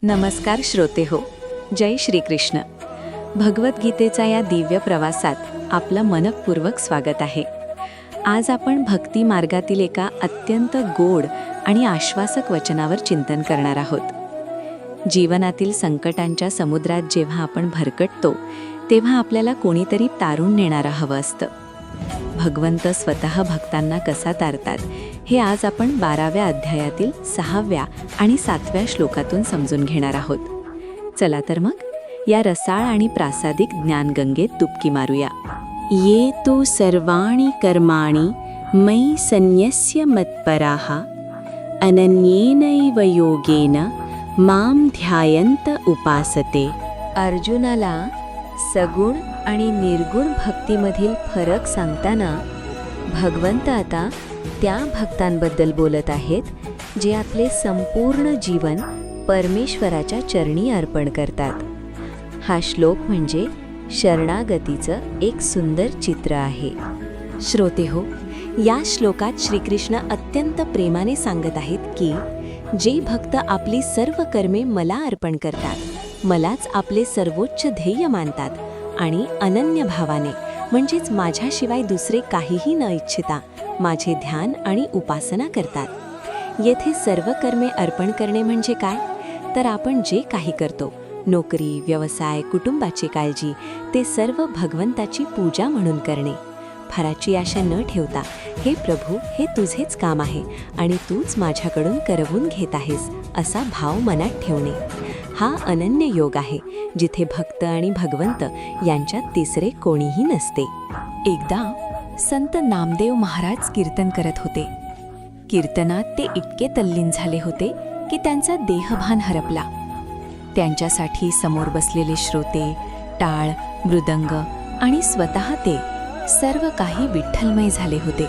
नमस्कार श्रोते हो, जय श्रीकृष्ण. भगवद्गीतेचा या दिव्य प्रवासात आपलं मनःपूर्वक स्वागत आहे. आज आपण भक्ती मार्गातील एका अत्यंत गोड आणि आश्वासक वचनावर चिंतन करणार आहोत. जीवनातील संकटांच्या समुद्रात जेव्हा आपण भरकटतो, तेव्हा आपल्याला कोणीतरी तारून नेणारं हवं असतं. भगवंत स्वतः भक्तांना कसा तारतात हे आज आपण 12व्या अध्यायातील 6व्या आणि 7व्या श्लोकातून समजून घेणार आहोत. चला तर मग या रसाळ आणि प्रासादिक ज्ञानगंगेत डुबकी मारूया. ये तु सर्वाणि कर्माणि मयि संन्यस्य मत्पराः अनन्येनैव योगेन मां ध्यायन्त उपासते. अर्जुनाला सगुण आणि निर्गुण भक्तीमधील फरक सांगताना भगवंत आता त्या भक्तांबद्दल बोलत आहेत जे आपले संपूर्ण जीवन परमेश्वराच्या चरणी अर्पण करतात. हा श्लोक म्हणजे शरणागतीचं एक सुंदर चित्र आहे. श्रोते हो, या श्लोकात श्रीकृष्ण अत्यंत प्रेमाने सांगत आहेत की जे भक्त आपली सर्व कर्मे मला अर्पण करतात, मलाच आपले सर्वोच्च ध्येय मानतात आणि अनन्य भावाने म्हणजेच माझ्याशिवाय दुसरे काहीही न इच्छिता माझे ध्यान आणि उपासना करतात. येथे सर्व कर्मे अर्पण करणे म्हणजे काय? तर आपण जे काही करतो, नोकरी, व्यवसाय, कुटुंबाची काळजी, ते सर्व भगवंताची पूजा म्हणून करणे. फळाची आशा न ठेवता, हे प्रभू, हे तुझेच काम आहे आणि तूच माझ्याकडून करवून घेत आहेस, असा भाव मनात ठेवणे. हा अनन्य योग आहे, जिथे भक्त आणि भगवंत यांच्यात तिसरे कोणीही नसते. एकदा संत नामदेव महाराज कीर्तन करत होते. कीर्तनात ते इतके तल्लीन झाले होते की त्यांचा देहभान हरपला. त्यांच्यासाठी समोर बसलेले श्रोते, टाळ, मृदंग आणि स्वतः ते सर्व काही विठ्ठलमय झाले होते.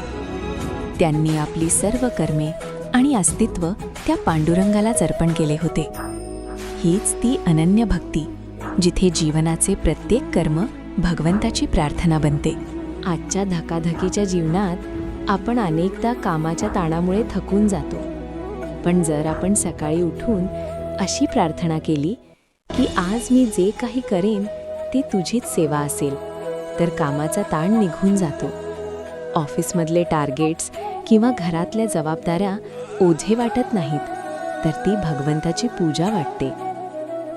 त्यांनी आपली सर्व कर्मे आणि अस्तित्व त्या पांडुरंगालाच अर्पण केले होते. हीच ती अनन्य भक्ती, जिथे जीवनाचे प्रत्येक कर्म भगवंताची प्रार्थना बनते. आजच्या धकाधकीच्या जीवनात आपण अनेकदा कामाच्या ताणामुळे थकून जातो. पण जर आपण सकाळी उठून अशी प्रार्थना केली की आज मी जे काही करेन ते तुझीच सेवा असेल, तर कामाचा ताण निघून जातो. ऑफिसमधले टार्गेट्स किंवा घरातल्या जबाबदाऱ्या ओझे वाटत नाहीत, तर ती भगवंताची पूजा वाटते.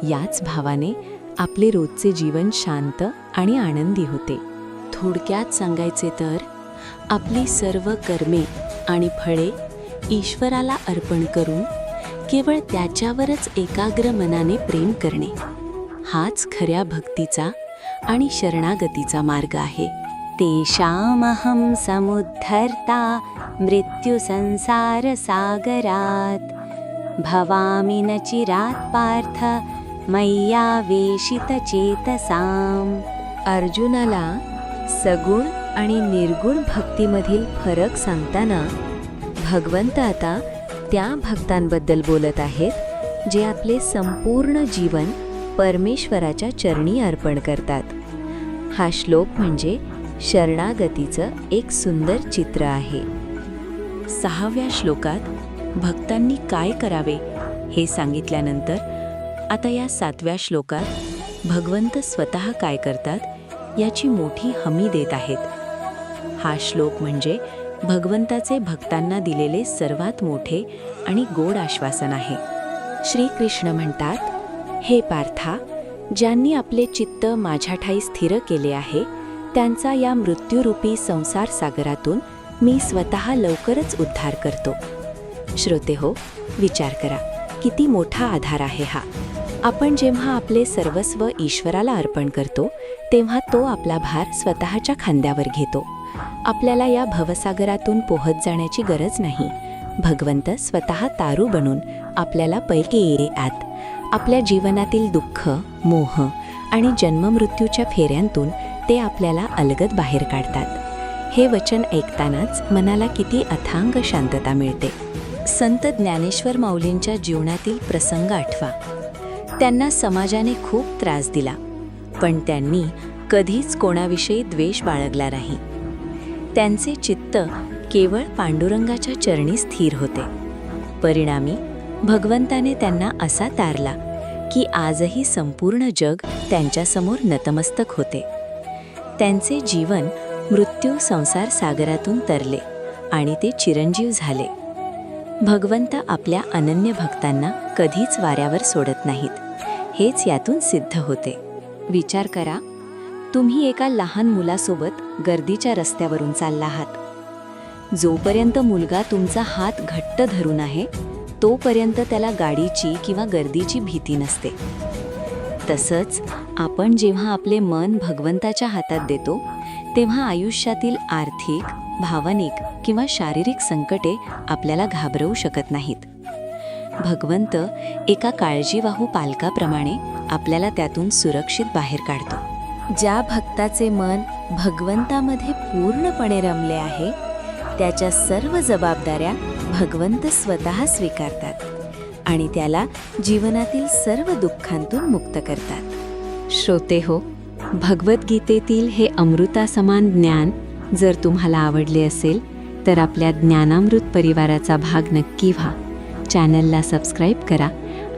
याच भावाने आपले रोजचे जीवन शांत आणि आनंदी होते. थोडक्यात सांगायचे तर आपली सर्व कर्मे आणि फळे ईश्वराला अर्पण करून केवळ त्याच्यावरच एकाग्र मनाने प्रेम करणे, हाच खऱ्या भक्तीचा आणि शरणागतीचा मार्ग आहे. तेषामहं समुद्धर्ता मृत्यू संसार सागरात भवामि न चिरात् पार्थ मय्यावेशित चेतसाम. अर्जुनाला सगुण आणि निर्गुण भक्तीमधील फरक सांगताना भगवंत आता त्या भक्तांबद्दल बोलत आहेत जे आपले संपूर्ण जीवन परमेश्वराच्या चरणी अर्पण करतात. हा श्लोक म्हणजे शरणागतीचं एक सुंदर चित्र आहे. 6व्या श्लोकात भक्तांनी काय करावे हे सांगितल्यानंतर आता या 7व्या श्लोकात भगवंत स्वतः काय करतात याची मोठी हमी देत आहेत. हा श्लोक म्हणजे भगवंताचे भक्तांना दिलेले सर्वात मोठे आणि गोड आश्वासन आहे. श्रीकृष्ण म्हणतात, हे पार्था, ज्यांनी आपले चित्त माझ्या ठाई स्थिर केले आहे, त्यांचा या मृत्यूरूपी संसार सागरातून मी स्वतः लवकरच उद्धार करतो. श्रोते हो, विचार करा, किती मोठा आधार आहे हा. आपण जेव्हा आपले सर्वस्व ईश्वराला अर्पण करतो, तेव्हा तो आपला भार स्वतःच्या खांद्यावर घेतो. आपल्याला या भवसागरातून पोहत जाण्याची गरज नाही. भगवंत स्वतः तारू बनून आपल्याला पैकी येतात. आपल्या जीवनातील दुःख, मोह आणि जन्ममृत्यूच्या फेऱ्यांतून ते आपल्याला अलगद बाहेर काढतात. हे वचन ऐकतानाच मनाला किती अथांग शांतता मिळते. संत ज्ञानेश्वर माऊलींच्या जीवनातील प्रसंग आठवा. त्यांना समाजाने खूप त्रास दिला, पण त्यांनी कधीच कोणाविषयी द्वेष बाळगला नाही. त्यांचे चित्त केवळ पांडुरंगाच्या चरणी स्थिर होते. परिणामी भगवंताने त्यांना असा तारला की आजही संपूर्ण जग त्यांच्यासमोर नतमस्तक होते. त्यांचे जीवन मृत्यू संसार सागरातून तरले आणि ते चिरंजीव झाले. भगवंत आपल्या अनन्य भक्तांना कधीच वाऱ्यावर सोडत नाहीत, हेच यातून सिद्ध होते. विचार करा, तुम्ही एका लहान मुलासोबत गर्दीच्या रस्त्यावरून चालला आहात. जोपर्यंत मुलगा तुमचा हात घट्ट धरून आहे तोपर्यंत त्याला गाडीची किंवा गर्दीची भीती नसते. तसंच आपण जेव्हा आपले मन भगवंताच्या हातात देतो तेव्हा आयुष्यातील आर्थिक, भावनिक किंवा शारीरिक संकटे आपल्याला घाबरवू शकत नाहीत. भगवंत एका काळजीवाहू पालकाप्रमाणे आपल्याला त्यातून सुरक्षित बाहेर काढतो. ज्या भक्ताचे मन भगवंतामध्ये पूर्णपणे रमले आहे त्याच्या सर्व जबाबदाऱ्या भगवंत स्वतः स्वीकारतात आणि त्याला जीवनातील सर्व दुःखांतून मुक्त करतात. श्रोते हो, भगवद्गीतेतील हे अमृतासमान ज्ञान जर तुम्हाला आवडले असेल तर आपल्या ज्ञानामृत परिवाराचा भाग नक्की व्हा. चॅनलला सबस्क्राईब करा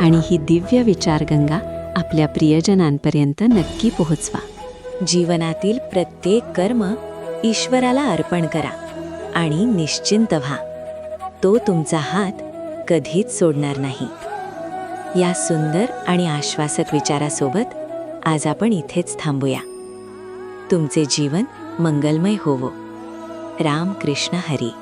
आणि ही दिव्य विचारगंगा आपल्या प्रियजनांपर्यंत नक्की पोहोचवा. जीवनातील प्रत्येक कर्म ईश्वराला अर्पण करा आणि निश्चिंत व्हा. तो तुमचा हात कधीच सोडणार नाही. या सुंदर आणि आश्वासक विचारासोबत आज आपण इथेच थांबूया. तुमचे जीवन मंगलमय होवो. राम कृष्ण हरी.